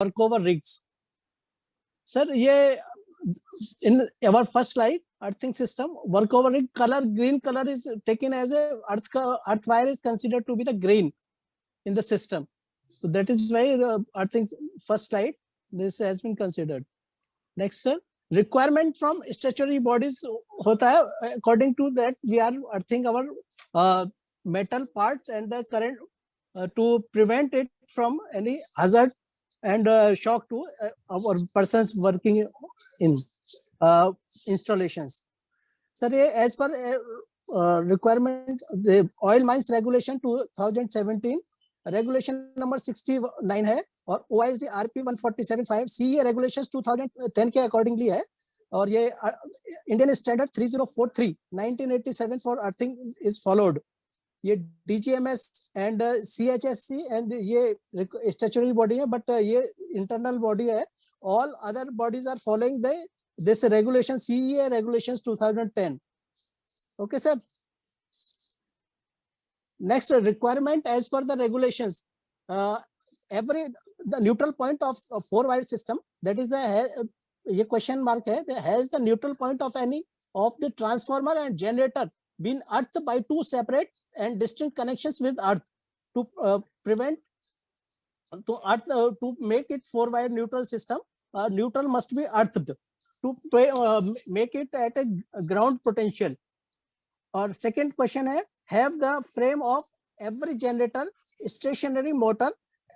workover rigs. Sir, ये in our first slide, earthing system, workover rig color, green color is taken as a earth wire is considered to be the green in the system. So that is why the earthing first slide, this has been considered. Next, sir, requirement from statutory bodies होता है. According to that, we are earthing our metal parts and the current to prevent it from any hazard and shock to our persons working in installations. Sir, as per requirement, the oil mines regulation 2017 regulation number 69 है और OISD RP 147.5 CE regulations 2010 के accordingly है और ये Indian standard 3043 1987 for earthing is followed. ये DGMS and CHSC and ये statutory body है but ये इंटरनल बॉडी है. All other bodies are following this regulation CEA regulations 2010. Okay, sir. Next requirement as per the regulations, the neutral point of a 4-wire system, that is the ये question mark है, has the neutral point of any of the transformer and generator been earthed by 2 separate and distinct connections with earth to prevent to earth to make it 4-wire neutral system. Neutral must be earthed to make it at a ground potential. और second question है, have the frame of every generator stationary motor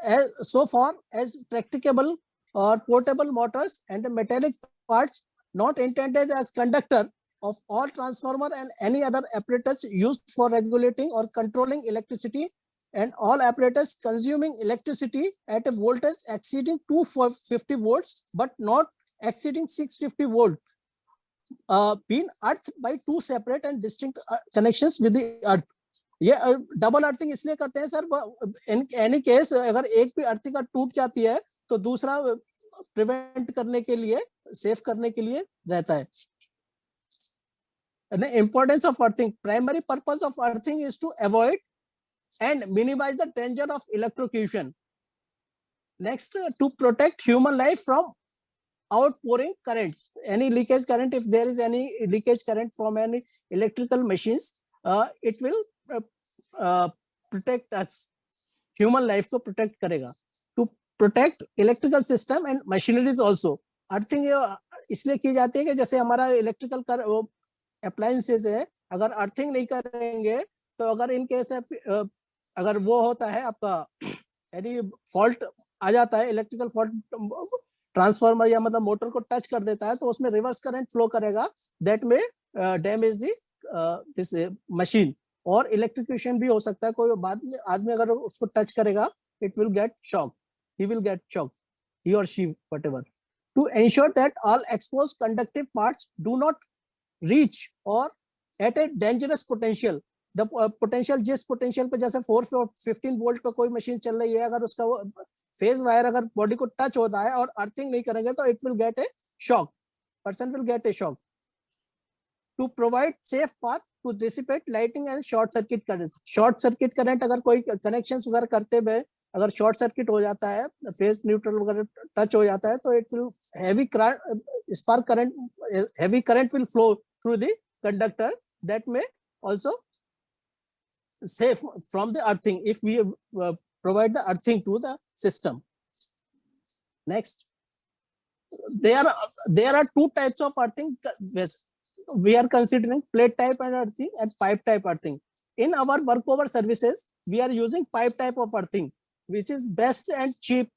as so far as practicable or portable motors and the metallic parts not intended as conductor of all transformer and any other apparatus used for regulating or controlling electricity and all apparatus consuming electricity at a voltage exceeding 250 volts but not exceeding 650 volt. Been earthed by 2 separate and distinct connections with the earth. ये double earthing इसलिए करते हैं sir, in any case अगर एक भी earthing टूट जाती है तो दूसरा प्रिवेंट करने के लिए, सेफ करने के लिए रहता है. The importance of earthing, primary purpose of earthing is to avoid and minimize the danger of electrocution. Next, to protect human life from outpouring currents, any leakage current. If there is any leakage current from any electrical machines, it will protect us, human life को protect करेगा. To protect electrical system and machineries also. Earthing इसलिए की जाती है कि जैसे हमारा electrical appliances है, अगर अर्थिंग नहीं करेंगे तो अगर इन केस अगर वो होता है आपका यानी फॉल्ट आ जाता है, इलेक्ट्रिकल फॉल्ट ट्रांसफार्मर या मतलब मोटर को टच कर देता है तो उसमें रिवर्स करंट फ्लो करेगा, दैट में डैमेज दिस मशीन. और इलेक्ट्रिक्यूशन भी हो सकता है, कोई बाद में आदमी अगर उसको टच करेगा it will get shock, he will get shock, he or she whatever. To ensure that all exposed conductive parts do not reach or at a dangerous potential, the potential जिस पोटेंशियल पे जैसे 415 volt पे कोई machine चल रही है, अगर उसका फेज वायर अगर बॉडी को टच होता है और अर्थिंग नहीं करेंगे तो it will get A shock, person will get A shock. To provide safe path to dissipate lighting and short circuit current. Short circuit current अगर कोई कनेक्शंस वगैरह करते हुए अगर शॉर्ट सर्किट हो जाता है, फेज न्यूट्रल वगैरह टच हो जाता है तो it will heavy spark current, heavy current will flow through the conductor that may also save from the earthing if we provide the earthing to the system. Next, there are 2 types of earthing. We are considering plate type and earthing and pipe type earthing. In our workover services, we are using pipe type of earthing, which is best and cheap.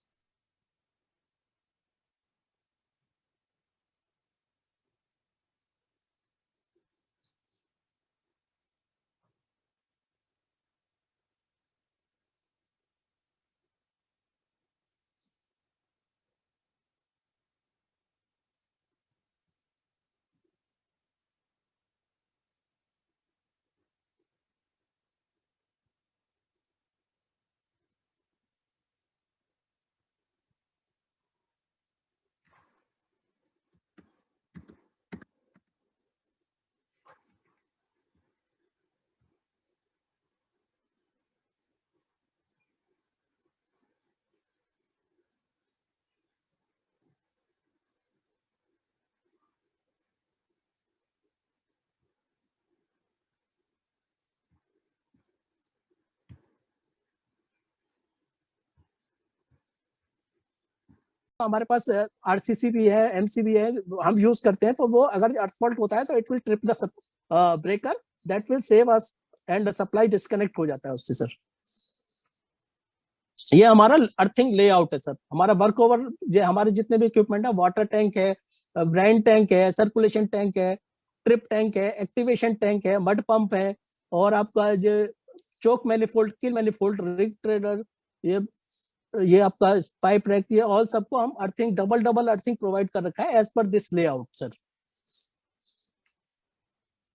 हमारे पास RCC भी है, MC भी है, हम use करते हैं, तो वो अगर अर्थ फॉल्ट होता है तो it will trip the breaker, that will save us, and supply disconnect हो जाता है उससे सर। ये हमारा अर्थिंग लेआउट है सर। हमारा वर्क ओवर, जो हमारे जितने भी इक्विपमेंट है, वाटर टैंक है, ब्राइन टैंक है, सर्कुलेशन टैंक है, ट्रिप टैंक है, एक्टिवेशन टैंक है, मड पंप है, और आपका जो चोक मैनिफोल्ड, किल मैनिफोल्ड, रिग ट्रेडर, ये आपका पाइप रैक, ये ऑल सबको हम earthing, double double earthing provide कर रखा है as per this layout sir.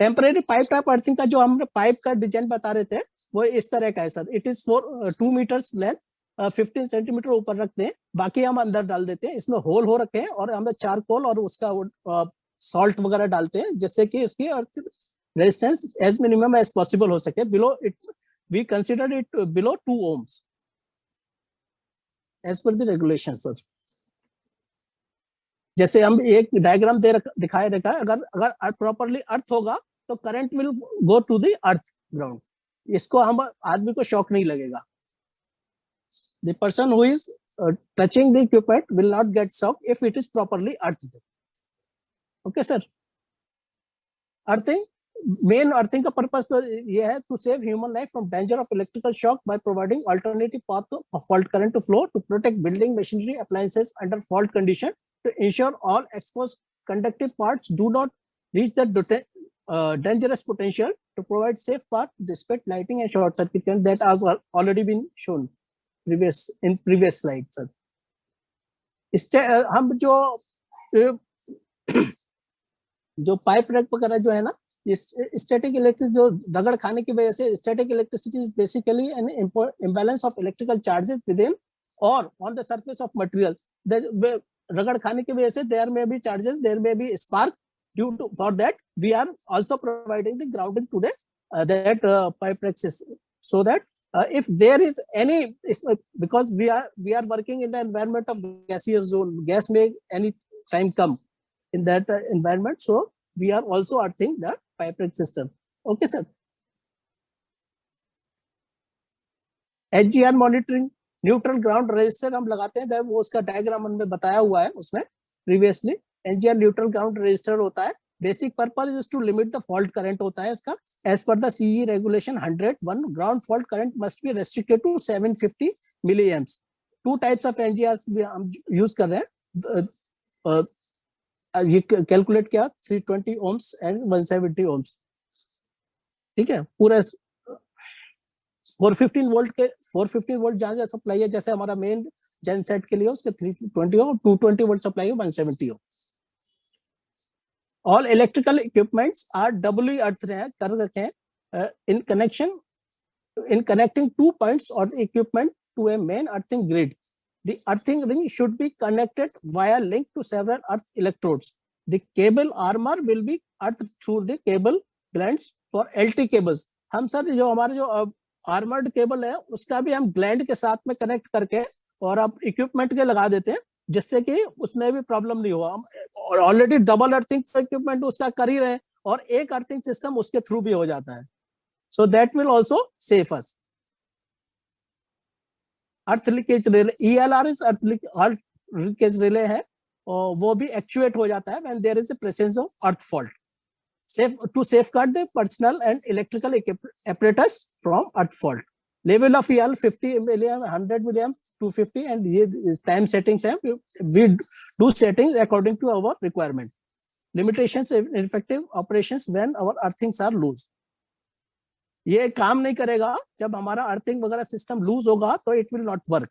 Temporary pipe type earthing का जो हम पाइप का डिजाइन बता रहे थे, वो इस तरह का है sir. It is 2 meters length, 15 centimeter ऊपर रखते हैं, बाकी हम अंदर डाल देते हैं। इसमें होल हो रखे हैं और हम चारकोल और उसका सॉल्ट वगैरह डालते हैं, जिससे कि इसकी resistance as minimum as possible हो सके। Below it, we consider it below 2 ohms as per the regulation sir. जैसे हम एक डायग्राम दिखाए रखा है, अगर अगर प्रॉपरली अर्थ होगा तो current will go to the earth ground, इसको हम आदमी को शॉक नहीं लगेगा। The person who is touching the equipment will not get shock if it is properly earthed. Okay sir. Earthing, main earthing का purpose तो ये है to save human life from danger of electrical shock by providing alternative path of fault current to flow, to protect building machinery appliances under fault condition, to ensure all exposed conductive parts do not reach the dangerous potential, to provide safe path to dissipate lighting and short circuit current, that has already been shown in previous slide sir. हम जो pipe rack वगैरह जो है ना, static electric, जो रगड़ खाने की वजह से, static electricity is basically an imbalance of electrical charges within और on the surface of material. रगड़ खाने की वजह से देयर में भी चार्जेस, देयर में भी spark, due to for that we are also providing the grounding to that pipe rack system, so that if there is any, because we are working in the environment of gaseous zone, gas may any time come in that environment, so we are also earthing the pipe rake system. Okay sir. HGR monitoring, neutral ground register हम लगाते हैं, वो उसका diagram हमने बताया हुआ है उसमें previously. NGR neutral ground register होता है, basic purpose is to limit the fault current होता है इसका। As per the CE regulation 101, ground fault current must be restricted to 750 milliamps. 2 types of NGR हम यूज कर रहे हैं, ये कैलकुलेट किया 320 ohms एंड 170 ohms। ठीक है, पूरा 415 वोल्ट के 415 वोल्ट जहां सप्लाई है, जैसे हमारा मेन जेन सेट के लिए उसके 320 और 220 वोल्ट सप्लाई है 170 हो। All electrical equipments are doubly earth कर रखे हैं इन कनेक्टिंग 2 पॉइंट्स और the equipment to a main earthing grid. The earthing ring should be connected via link to several earth electrodes. The cable armor will be earthed through the cable glands for LT cables. हम sir जो हमारे जो armoured cable है उसका भी हम gland के साथ में कनेक्ट करके और आप इक्विपमेंट के लगा देते हैं, जिससे कि उसमें भी प्रॉब्लम नहीं हुआ। हम ऑलरेडी डबल अर्थिंग इक्विपमेंट उसका कर ही रहे हैं और एक अर्थिंग सिस्टम उसके थ्रू भी हो जाता है, so that will also save us. Earth leakage relay, ELR is earth leakage relay है, और वो भी एक्चुएट हो जाता है when there is a presence of earth fault, to safeguard the personal and electrical apparatus from earth fault. Level of EL 50 milliamp, 100 milliamp, 250, and ये time settings है, we do settings according to our requirement. Limitations in effective operations when our earthings are loose. ये काम नहीं करेगा जब हमारा earthing वगैरह system loose होगा, तो इट विल नॉट वर्क।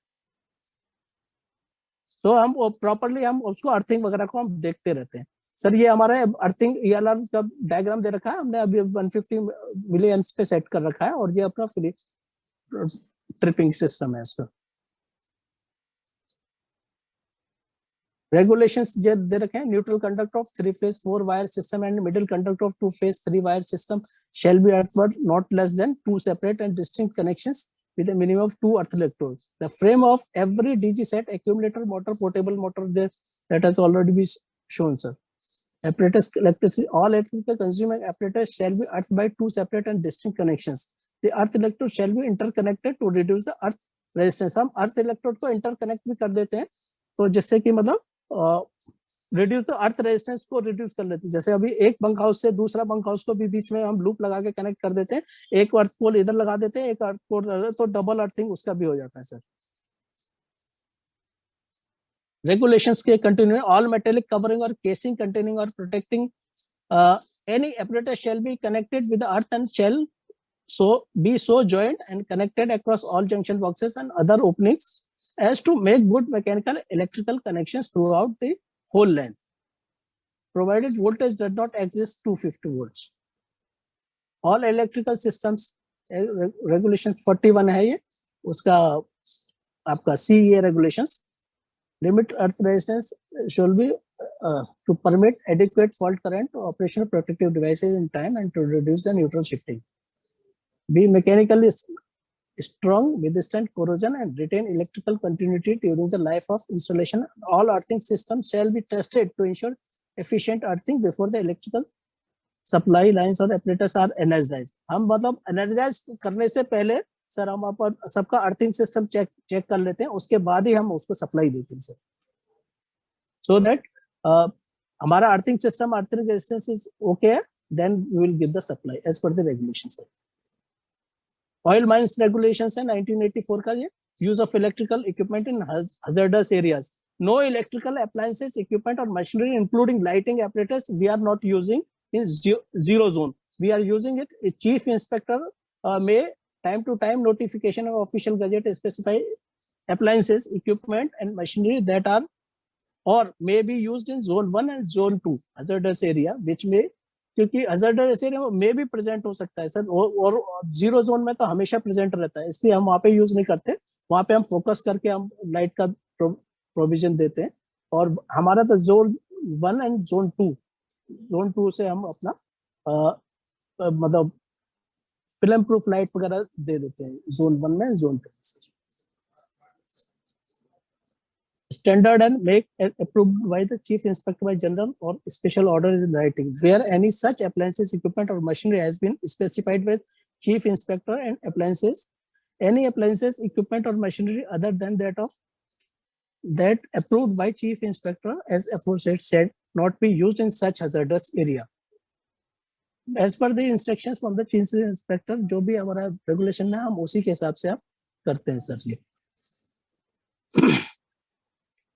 तो हम प्रॉपरली हम उसको अर्थिंग वगैरह को हम देखते रहते हैं। सर ये हमारा अर्थिंग ELR का डायग्राम दे रखा है हमने, अभी 150 मिली एम्प्स पे सेट कर रखा है, और ये अपना फ्री ट्रिपिंग सिस्टम है इसका। रेगुलेशंस दे रखे हैं, neutral conduct of 3 phase 4 wire system and middle conduct of 2 phase 3 wire system shall be earthward not less than 2 separate and distinct connections with a minimum of 2 earth electrodes. The frame of every DG set, accumulator motor, portable motor, there that has already been shown sir. Apparatus electricity, all electrical consuming apparatus shall be earthed by 2 separate and distinct connections. The earth electrode shall be interconnected to reduce the earth resistance. हम earth electrode को interconnect भी कर देते हैं तो जिससे कि मतलब रिड्यूस तो अर्थ रेजिस्टेंस को रिड्यूस कर लेती है। जैसे अभी एक बंक हाउस से दूसरा बंक हाउस को भी बीच में हम लूप लगा के कनेक्ट कर देते हैं, एक अर्थ पोल इधर लगा देते हैं, एक अर्थ पोल, तो डबल अर्थिंग उसका भी हो जाता है सर। regulations के continue all metallic covering or casing containing or protecting any apparatus shall be connected with the earth and shall so joined and connected across all junction boxes and other openings as to make good mechanical electrical connections throughout the whole length, provided voltage does not exceed 250 volts. All electrical systems regulations 41 है ये, उसका आपका CEA regulations limit earth resistance should be to permit adequate fault current to operational protective devices in time and to reduce the neutral shifting. Be mechanically strong, withstand corrosion and retain electrical continuity during the life of installation. All earthing systems shall be tested to ensure efficient earthing before the electrical supply lines or apparatus are energized. हम मतलब energize करने से पहले sir हम अपन सबका earthing system check कर लेते हैं, उसके बाद ही हम उसको सप्लाई देते हैं सर, सो दैट हमारा earthing system earthing resistance is okay, then we will give the supply as per the regulations. Oil mines regulations है 1984 का, ये use of electrical equipment in hazardous areas. No electrical appliances, equipment or machinery including lighting apparatus we are not using in zero zone. We are using it. Chief inspector may time to time notification of official gazette specify appliances, equipment and machinery that are or may be used in zone 1 and zone 2 hazardous area, which may, क्योंकि hazardous area में भी present हो सकता है sir, और zero zone में तो हमेशा प्रेजेंट रहता है, इसलिए हम वहाँ पे यूज नहीं करते, वहाँ पे हम फोकस करके हम लाइट का प्रोविजन देते हैं। और हमारा तो जोन 1 एंड जोन 2 से हम अपना मतलब फिल्म प्रूफ लाइट वगैरह दे देते हैं जोन 1 में, जोन 2 में। Standard and make approved by the chief inspector by general or special order is in writing. Where any such appliances, equipment or machinery has been specified with chief inspector and appliances, any appliances, equipment or machinery other than that approved by chief inspector as aforesaid said not be used in such hazardous area. As per the instructions from the chief inspector, जो भी हमारा regulation है हम उसी के हिसाब से आप करते हैं सर। ये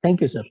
थैंक यू सर।